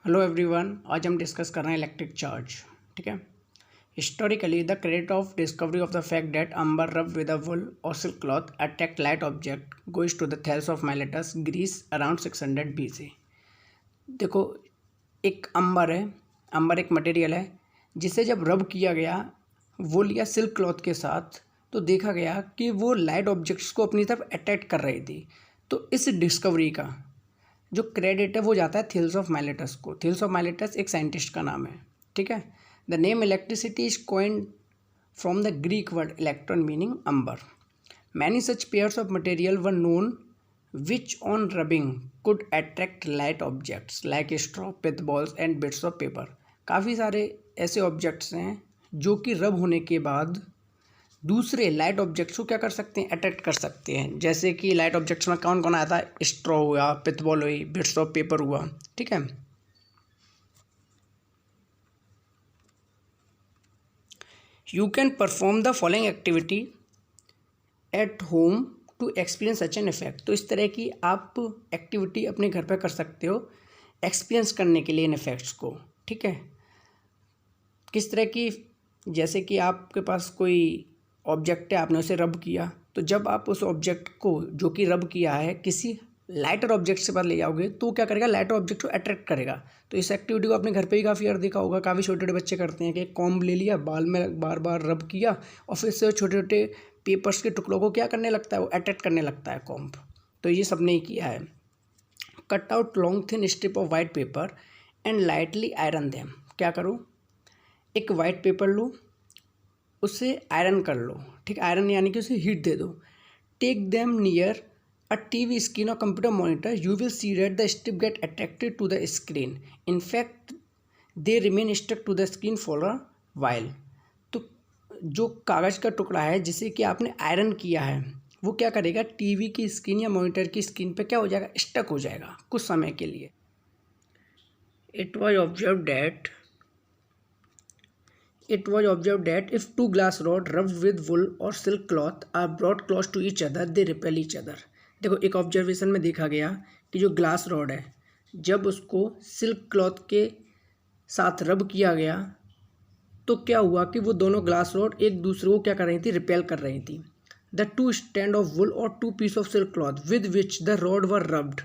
Hello everyone, आज हम discuss कर रहे हैं इलेक्ट्रिक चार्ज। ठीक है। Historically the credit of discovery of the fact that amber rub with a wool or silk cloth attract light object goes to the Thales of Miletus Greece around 600 BC। देखो, एक अंबर है। अंबर एक material है जिसे जब रब किया गया वुल या सिल्क क्लॉथ के साथ तो देखा गया कि वो लाइट ऑब्जेक्ट्स को अपनी तरफ अट्रैक्ट कर रही थी। तो इस डिस्कवरी का जो क्रेडिट है वो जाता है थेल्स ऑफ माइलेटस को। थेल्स ऑफ माइलेटस एक साइंटिस्ट का नाम है। ठीक है। The name electricity is coined from the Greek word electron meaning amber. Many such pairs of material were known which on rubbing could attract light objects like straw, pith balls and bits of paper. काफ़ी सारे ऐसे objects हैं जो कि रब होने के बाद दूसरे लाइट ऑब्जेक्ट्स को क्या कर सकते हैं, अट्रैक्ट कर सकते हैं। जैसे कि लाइट ऑब्जेक्ट्स में कौन कौन आता है, स्ट्रॉ हुआ, पिथबॉल हुई, बिट्स ऑफ पेपर हुआ। ठीक है। You can perform the following activity at home to experience such an effect. तो इस तरह की आप एक्टिविटी अपने घर पर कर सकते हो एक्सपीरियंस करने के लिए इन इफेक्ट्स को। ठीक है। किस तरह की, जैसे कि आपके पास कोई ऑब्जेक्ट है, आपने उसे रब किया, तो जब आप उस ऑब्जेक्ट को जो कि रब किया है किसी लाइटर ऑब्जेक्ट से पास ले जाओगे तो क्या करेगा, लाइटर ऑब्जेक्ट को अट्रैक्ट करेगा। तो इस एक्टिविटी को अपने घर पे ही काफ़ी बार देखा होगा। काफ़ी छोटे छोटे बच्चे करते हैं कि कॉम्ब ले लिया, बाल में बार बार रब किया और फिर से छोटे छोटे पेपर्स के टुकड़ों को क्या करने लगता है, वो अट्रैक्ट करने लगता है कॉम्ब। तो ये सब ने ही किया है। Cut out long thin strip of white paper and lightly iron them. क्या करूँ, एक वाइट पेपर लूँ, उसे आयरन कर लो। ठीक, आयरन यानी कि उसे हीट दे दो। Take them near a TV screen or computer monitor, you will see that the strip get attracted to the screen. In fact they remain stuck to the screen for a while. तो जो कागज़ का टुकड़ा है जिसे कि आपने iron किया है वो क्या करेगा, टीवी की स्क्रीन या मॉनिटर की स्क्रीन पे क्या हो जाएगा, स्टक हो जाएगा कुछ समय के लिए। It was observed that if two glass rods rubbed with wool or silk cloth are brought close to each other, they repel each other। देखो, एक ऑब्जर्वेशन में देखा गया कि जो ग्लास रॉड है जब उसको सिल्क क्लॉथ के साथ रब किया गया तो क्या हुआ कि वो दोनों ग्लास रॉड एक दूसरे को क्या कर रही थी, रिपेल कर रही थी। The two stand of wool or two piece of silk cloth with which the rod were rubbed,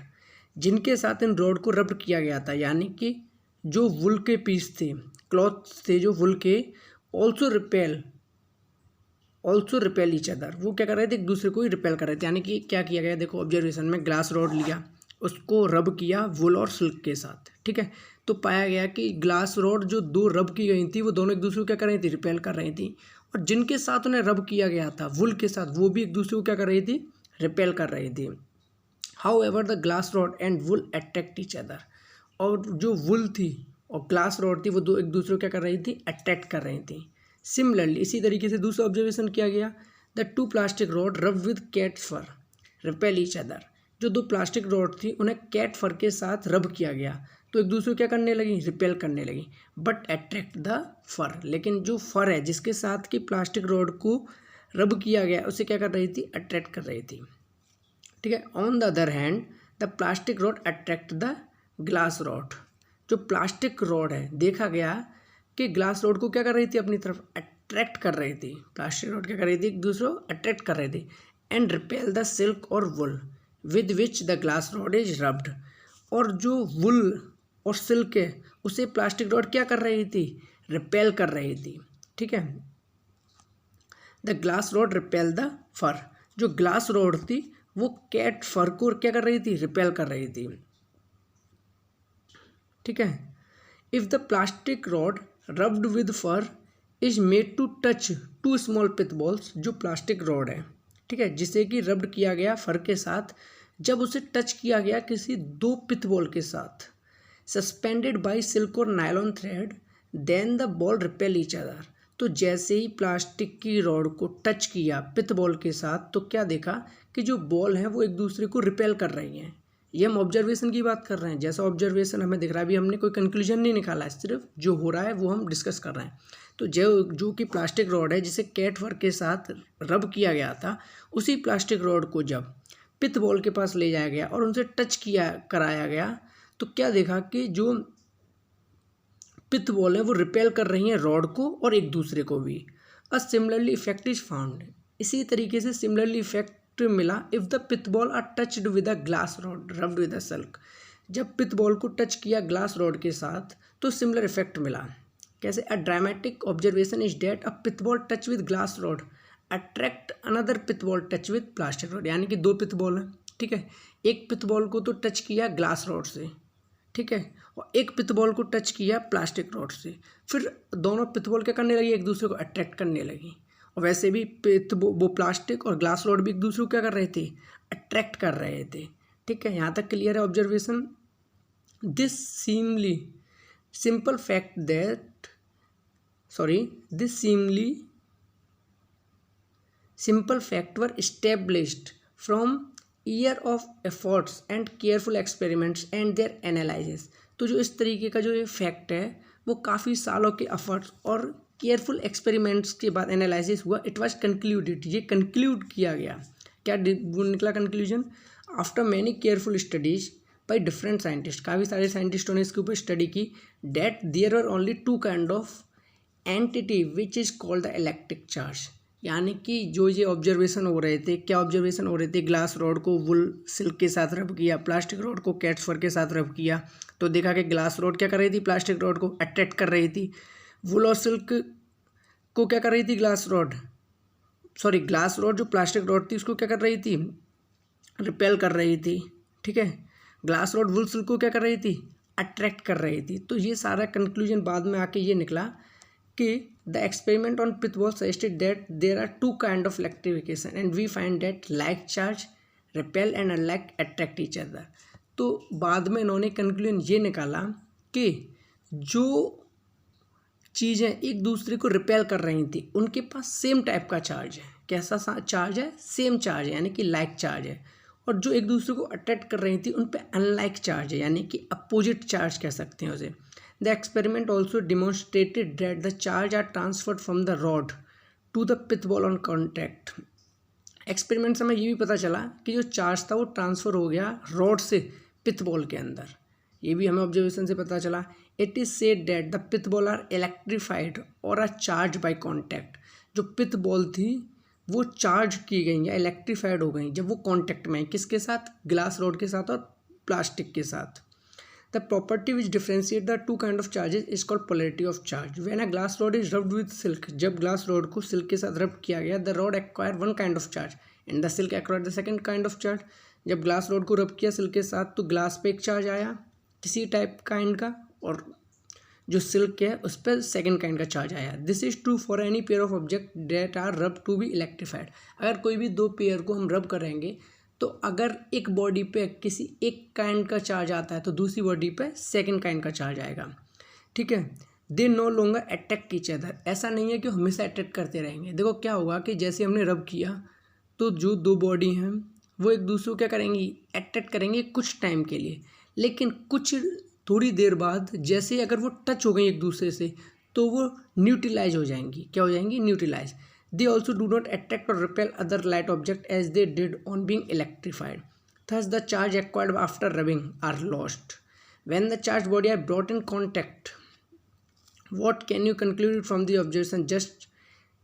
जिनके साथ इन रॉड को रब्ड किया गया था, यानी कि जो वुल के पीस थे, क्लॉथ थे जो वुल के, ऑल्सो रिपेल ईच अदर। वो क्या कर रहे थे, एक दूसरे को ही रिपेल कर रहे थे। यानी कि क्या किया गया, देखो ऑब्जर्वेशन में ग्लास रॉड लिया, उसको रब किया वुल और सिल्क के साथ। ठीक है। तो पाया गया कि ग्लास रॉड जो दो रब की गई थी वो दोनों एक दूसरे को क्या कर रही थी, रिपेल कर रही थी। और जिनके साथ उन्हें रब किया गया था वुल के साथ, वो भी एक दूसरे को क्या कर रही थी, रिपेल कर रही थी। However the glass rod and wool attract each other. और जो वुल थी और ग्लास रॉड थी वो दो एक दूसरे को क्या कर रही थी, अट्रैक्ट कर रही थी। सिमिलरली इसी तरीके से दूसरा ऑब्जर्वेशन किया गया, the two plastic rod rub with cat fur repel each other. जो दो प्लास्टिक रॉड थी उन्हें कैट फर के साथ रब किया गया तो एक दूसरे को क्या करने लगी, रिपेल करने लगी, बट अट्रैक्ट द फर। लेकिन जो फर है जिसके साथ की प्लास्टिक रॉड को रब किया गया उसे क्या कर रही थी, अट्रैक्ट कर रही थी। ठीक है। On the other hand the plastic rod attract the glass rod. जो प्लास्टिक रॉड है देखा गया कि ग्लास रॉड को क्या कर रही थी, अपनी तरफ अट्रैक्ट कर रही थी। प्लास्टिक रॉड क्या कर रही थी, एक दूसरे को अट्रैक्ट कर रही थी। And repel the silk or wool with which the glass rod is rubbed. और जो वुल और सिल्क है उसे प्लास्टिक रॉड क्या कर रही थी, रिपेल कर रही थी। ठीक है। The glass rod repel the fur. जो ग्लास रॉड थी वो कैट फर को क्या कर रही थी, रिपेल कर रही थी। ठीक है। If the plastic rod rubbed with fur is made to touch two small pith balls. जो प्लास्टिक रॉड है, ठीक है, जिसे कि रब्ड किया गया फर के साथ, जब उसे टच किया गया किसी दो पिथ बॉल के साथ सस्पेंडेड बाय सिल्क और nylon thread, then the ball repel each other. तो जैसे ही प्लास्टिक की रॉड को टच किया पिथ बॉल के साथ तो क्या देखा कि जो बॉल हैं वो एक दूसरे को रिपेल कर रही हैं। ये हम ऑब्जर्वेशन की बात कर रहे हैं, जैसा ऑब्जर्वेशन हमें दिख रहा है। अभी हमने कोई कंक्लूजन नहीं निकाला है, सिर्फ जो हो रहा है वो हम डिस्कस कर रहे हैं। तो जो कि प्लास्टिक रॉड है जिसे कैट फर के साथ रब किया गया था, उसी प्लास्टिक रॉड को जब पिथ बॉल के पास ले जाया गया और उनसे टच किया कराया गया तो क्या देखा कि जो पिथ बॉल हैं वो रिपेल कर रही हैं रॉड को और एक दूसरे को भी। A similarly effect is found, इसी तरीके से सिमिलरली इफेक्ट मिला if the pith ball are touched with a glass rod rubbed with a silk. जब पिथ बॉल को टच किया ग्लास रॉड के साथ तो सिमिलर इफेक्ट मिला। कैसे? A dramatic observation is that a pith ball touch with glass rod attract another pith ball touch with plastic rod. यानी कि दो पिथ बॉल हैं, ठीक है, एक पिथ बॉल को तो टच किया ग्लास रॉड से, ठीक है, और एक पिथ बॉल को टच किया प्लास्टिक रॉड से, फिर दोनों पिथ बॉल क्या करने लगी, एक दूसरे को अट्रैक्ट करने लगी। और वैसे भी वो प्लास्टिक और ग्लास रॉड भी एक दूसरे को क्या कर रहे थे, अट्रैक्ट कर रहे थे। ठीक है, यहाँ तक क्लियर है observation. This seemly simple fact that this simple fact were established from year of efforts and careful experiments and their analysis। तो जो इस तरीके का जो ये फैक्ट है वो काफ़ी सालों के एफर्ट्स और केयरफुल एक्सपेरिमेंट्स के बाद एनालिसिस हुआ। इट वाज कंक्लूडेड, ये कंक्लूड किया गया। क्या वो निकला conclusion? After many careful studies by different scientist, काफ़ी सारे साइंटिस्टों ने इसके ऊपर स्टडी की, that there are only two kind of entity which is called the electric charge. यानी कि जो ये ऑब्जर्वेशन हो रहे थे, क्या ऑब्जर्वेशन हो रहे थे, ग्लास रॉड को वुल सिल्क के साथ रब किया, प्लास्टिक रॉड को कैट्स फर के साथ रब किया, तो देखा कि ग्लास रॉड क्या कर रही थी, प्लास्टिक रॉड को अट्रैक्ट कर रही थी। वुल और सिल्क को क्या कर रही थी, ग्लास रॉड जो प्लास्टिक रॉड थी उसको क्या कर रही थी, रिपेल कर रही थी। ठीक है, ग्लास रॉड वुल सिल्क को क्या कर रही थी, अट्रैक्ट कर रही थी। तो ये सारा कंक्लूजन बाद में आके ये निकला कि the experiment on pith ball suggested that there are two kind of electrification and we find that like charge repel and unlike attract each other. तो बाद में इन्होंने कंक्लूजन ये निकाला कि जो चीज़ें एक दूसरे को रिपेल कर रही थी उनके पास सेम टाइप का चार्ज है। कैसा चार्ज है? सेम चार्ज है, यानी कि लाइक चार्ज है। और जो एक दूसरे को अट्रैक्ट कर रही थी उन पर अनलाइक चार्ज है, यानी कि अपोजिट चार्ज कह सकते हैं उसे। The experiment also demonstrated that the charge are transferred from the rod to the pith ball on contact। Experiment से हमें ये भी पता चला कि जो चार्ज था वो ट्रांसफ़र हो गया रॉड से पिथ बॉल के अंदर। ये भी हमें ऑब्जर्वेशन से पता चला। It is said that the pith ball are electrified और आर चार्ज बाय कॉन्टैक्ट। जो पिथ बॉल थी वो चार्ज की गई या इलेक्ट्रीफाइड हो गई जब वो कॉन्टैक्ट में आई, किसके साथ, ग्लास रॉड के साथ और प्लास्टिक के साथ। The property which differentiate the two kind of charges is called polarity of charge। When a glass rod is rubbed with silk, जब glass rod को silk के साथ rub किया गया, the rod acquire one kind of charge and the silk acquire the second kind of charge। जब glass rod को rub किया silk के साथ तो glass पे एक charge आया किसी टाइप काइंड का, और जो silk है उस पर second kind का charge आया। This is true for any pair of object that are rubbed to be electrified। अगर कोई भी दो पेयर को हम रब करेंगे तो अगर एक बॉडी पे किसी एक काइंड का चार्ज आता है तो दूसरी बॉडी पे सेकंड काइंड का चार्ज आएगा। ठीक है, they know longer attract each other. ऐसा नहीं है कि हमेशा अट्रैक्ट करते रहेंगे। देखो क्या होगा कि जैसे हमने रब किया तो जो दो बॉडी हैं वो एक दूसरे को क्या करेंगी, अट्रैक्ट करेंगे कुछ टाइम के लिए, लेकिन कुछ थोड़ी देर बाद जैसे अगर वो टच हो गई एक दूसरे से तो वो न्यूट्रलाइज हो जाएंगी। क्या हो जाएंगी, neutralise. They also do not attract or repel other light object as they did on being electrified. Thus, the charge acquired after rubbing are lost. When the charged body are brought in contact, what can you conclude from the observation?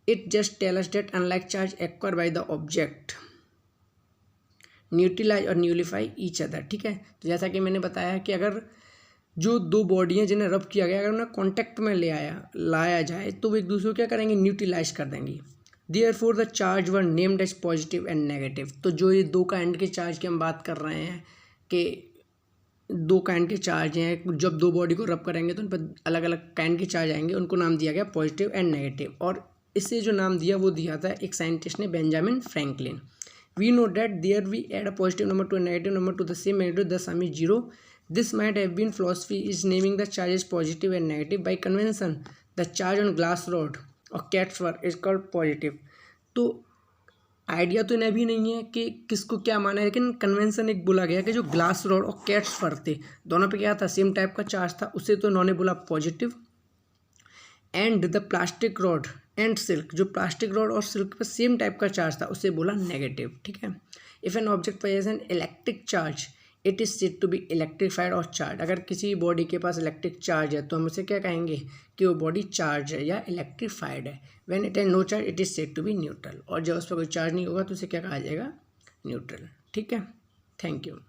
It just tell us that unlike charge acquired by the object, neutralize और nullify each other. ठीक है, तो जैसा कि मैंने बताया कि अगर जो दो बॉडी हैं जिन्हें रब किया गया अगर उन्हें कॉन्टैक्ट में लाया जाए तो वो एक दूसरे को क्या करेंगे, न्यूट्रलाइज कर देंगी। Therefore the charge were named as positive and negative। तो जो ये दो काइंड के चार्ज की हम बात कर रहे हैं कि दो काइंड के चार्ज हैं, जब दो बॉडी को रब करेंगे तो उन पर अलग अलग काइंड के चार्ज आएंगे, उनको नाम दिया गया पॉजिटिव एंड नेगेटिव। और इससे जो नाम दिया वो दिया था एक साइंटिस्ट ने, Benjamin Franklin. We know that there we add a positive number to a negative number to the same magnitude the sum is 0। This might have been philosophy is naming the charges positive and negative by convention. The charge on glass rod और cats fur is called positive. तो idea तो इन्हें भी नहीं है कि किसको क्या माना है, लेकिन कन्वेंशन एक बोला गया कि जो ग्लास रॉड और कैट्स फर थे दोनों पे क्या था, सेम टाइप का चार्ज था, उसे तो इन्होंने बोला positive. And the plastic rod and silk, जो प्लास्टिक रॉड और सिल्क पर सेम टाइप का चार्ज था उसे बोला नेगेटिव। ठीक है, if an object possess an electric charge it is said to be electrified और चार्ज। अगर किसी बॉडी के पास इलेक्ट्रिक चार्ज है तो हम उसे क्या कहेंगे कि वो बॉडी चार्ज है या इलेक्ट्रीफाइड है। When it has no charge it is said to be neutral. और जब उस पर कोई चार्ज नहीं होगा तो उसे क्या कहा जाएगा, न्यूट्रल। ठीक है, थैंक यू।